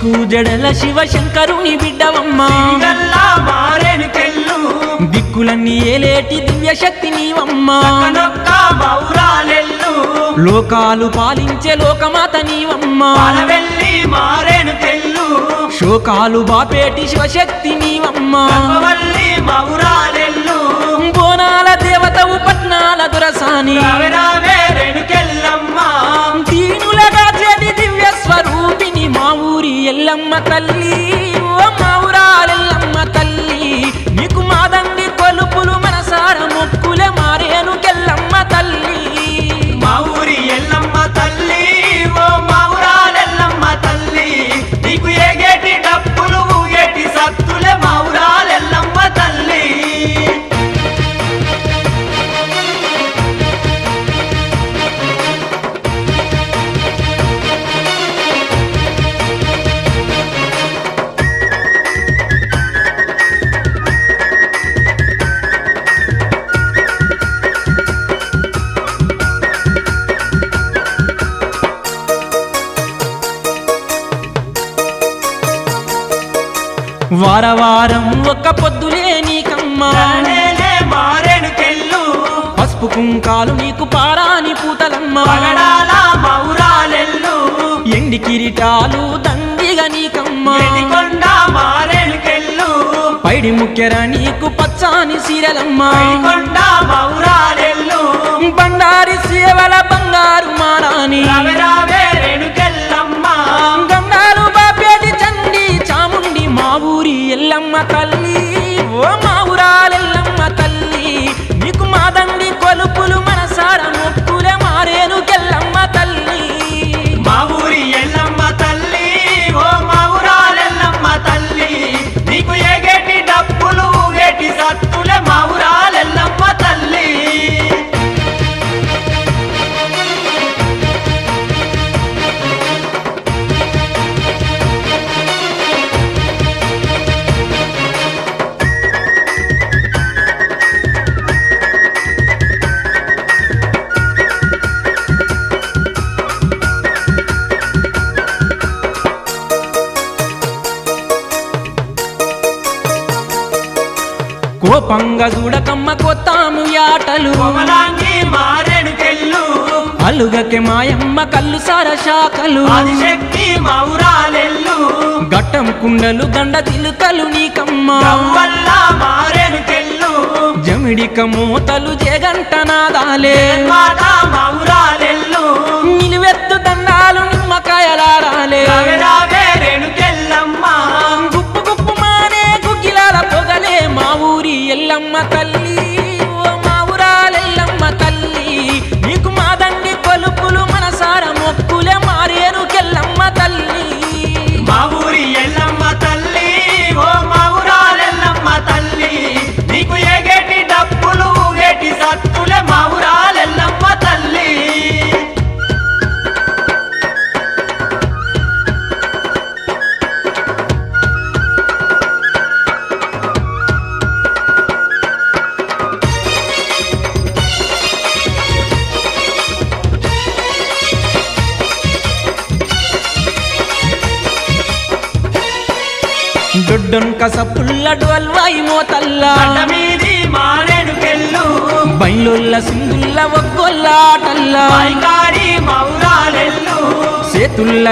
సిక్కు జడల శివశంకరుని బిడ్డవమ్మా దిక్కులన్నీ ఏలేటి దివ్య శక్తి నీవమ్మా లోకాలు పాలించే లోకమాత నీవమ్మా శోకాలు బాపేటి శివశక్తి నీవమ్మా బోనాల దేవతవు పట్నాల దొరసాని దీనులగా చేటి దివ్య స్వరూపిణి మా ఊరి ఎల్లమ్మ తల్లి ఓ మా ఊరాలెల్లమ్మ తల్లి నీకు మాదండి కొలుపులు మనసార మొక్కులే మారేను కెల్లమ్మ తల్లి మా ఊరి ఎల్లమ్మ తల్లి ఓ మా ఊరాలెల్లమ్మ తల్లి నీకు ఏగేటి డప్పులు ఊగేటి సత్తులే మా ఊరాలెల్లమ్మ తల్లి వారవారం ఒక్క పొద్దులే నీకమ్మా మారేను కెళ్ళు పసుపు కుంకాలు నీకు పారాని పూతలమ్మా మా ఊరాలెల్లు ఎండి కిరీటాలు దండిగా నీకమ్మా కొండ మారేను కెళ్ళు పైడి ముక్కెర నీకు పచ్చాని సీరలమ్మా కొండ మా ఊరాలెల్లు బండారి సేవల బంగారు మారాని రేణుకెల్లమ్మ గండారు బాపేటి చండి చాముండి మా ఊరి ఎల్లమ్మ తల్లి ఓ మా ఊరాలెల్లమ్మ తల్లి నీకు మాదండి కొలుపులు మనసార మొక్కులే మారేను కెల్లమ్మ తల్లి మా ఊరి ఎల్లమ్మ తల్లి ఓ మా ఊరాలెల్లమ్మ తల్లి నీకు ఏగేటి డప్పులు ఊగేటి సత్తులే మా ఊరాలెల్లమ్మ తల్లి కోపంగా చూడకమ్మ కొత్తాము యాటలు కోమలాంగి మారేను కెళ్ళు అలుగకే మాయమ్మ కళ్ళు సార శాఖలు ఆదిశక్తి మా ఊరాలెల్లు గట్టం కుండలు గండ తిలుకలు నీకమ్మా వల్ల మారేను కెళ్ళు జమిడిక మూతలు జగంట నాదాలే మాట మా ఊరాలెల్లు నిలువెత్తు దండాలు నిమ్మకాయలాడాలే రేణుకెల్లమ్మ గుప్పు గుప్పు మానే గుగ్గిలాల పొగలే మా ఊరి ఎల్లమ్మ తల్లి ఓ మా ఊరాలెల్లమ్మ తల్లి నీకు మాదండి కొలుపులు మనసార మొక్కులే మారేను కెల్లమ్మ తల్లి మా ఊరి ఎల్లమ్మ తల్లి ఓ మా ఊరాలెల్లమ్మ తల్లి నీకు ఏగేటి డప్పులు ఊగేటి సత్తులే మా ఊరాలెల్లమ్మ తల్లి దొడ్డొన్ కసపుల్ల డోల్వాయి మోతల్లా మీది మారేను కెళ్ళు బయలుల్ల సింగుల్ల ఒక్కొల్ల ఆటల్లా పైకారి మా ఊరాలెల్లు సేతుల్ల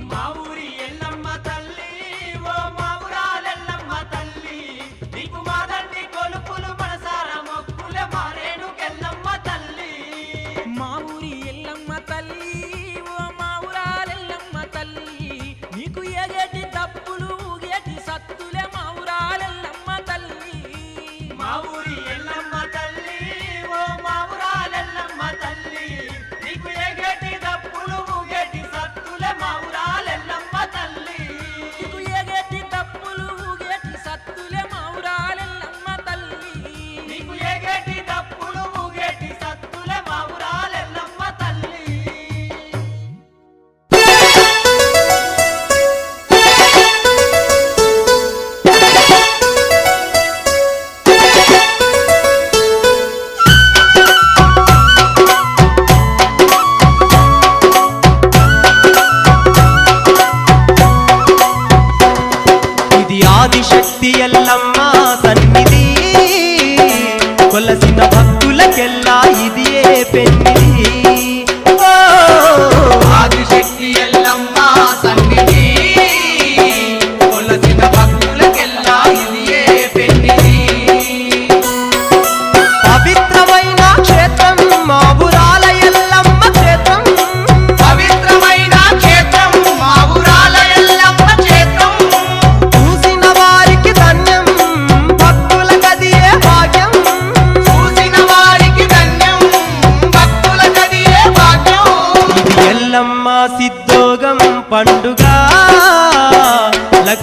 మా ఊరి ఎల్లమ్మ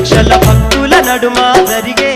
లక్షల భక్తుల నడుమ జరిగే